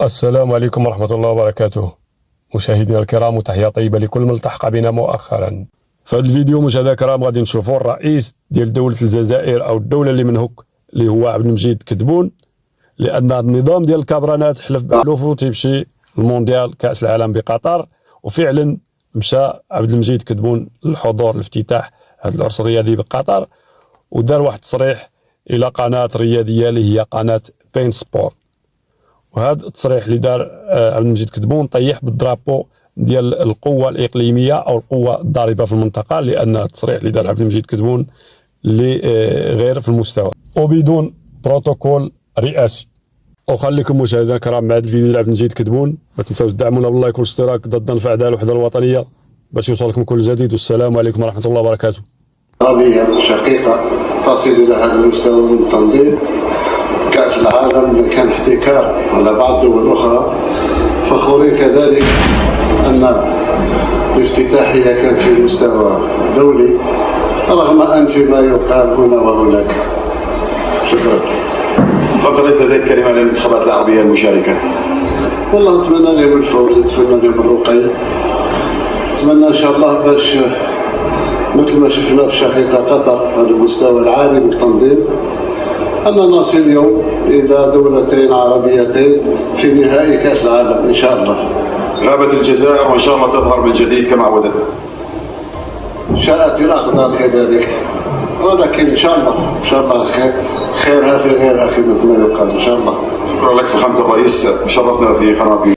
السلام عليكم ورحمة الله وبركاته. مشاهدينا الكرام، وتحية طيبة لكل من التحق بنا مؤخرا. في هذا الفيديو مشاهدينا الكرام غادي نشوفوا الرئيس ديال دولة الجزائر أو الدولة اللي من هوك اللي هو عبد المجيد كدبون، لأن النظام ديال الكابرانات حلف بحلوفو تيمشي المونديال كأس العالم بقطر، وفعلا مشى عبد المجيد كدبون للحضور لافتتاح هذا العرس الرياضي بقطر، ودار واحد التصريح إلى قناة رياضية اللي هي قناة بين سبور. وهذا التصريح اللي دار عبد المجيد كدبون طيح بالدرابو ديال القوة الإقليمية أو القوة الضاربة في المنطقة، لأن التصريح اللي دار عبد المجيد كدبون اللي غير في المستوى وبدون بروتوكول رئاسي. وخليكم مشاهدينا الكرام مع هذا الفيديو ديال عبد المجيد كدبون، ما تنساوش تدعمونا باللايك والاشتراك ضد نفع الوحدة الوطنية باش يوصلكم كل جديد. والسلام عليكم ورحمة الله وبركاته. عربية شقيقة تصل إلى هذا المستوى من التنظيم كأس العالم كان احتكار على بعض الدول الأخرى، فخورين كذلك أن الافتتاحية كانت في مستوى دولي رغم أنف ما يقال هنا وهناك. شكرا. قلت ليس لديك كلمة للانتخابات العربية المشاركة؟ والله نتمنى لهم الفوز، نتمنى لهم الرقي، نتمنى إن شاء الله باش مثل ما شفنا في شقيقة قطر على المستوى العالي من التنظيم أن نصل اليوم إلى دولتين عربيتين في نهائي كأس العالم إن شاء الله. غابت الجزائر وإن شاء الله تظهر من جديد كما عودت. شاءت الأقدار كذلك، ولكن إن شاء الله خيرها في غيرها كما يقال إن شاء الله. شكرا لك فخامة الرئيس، شرفنا في قناة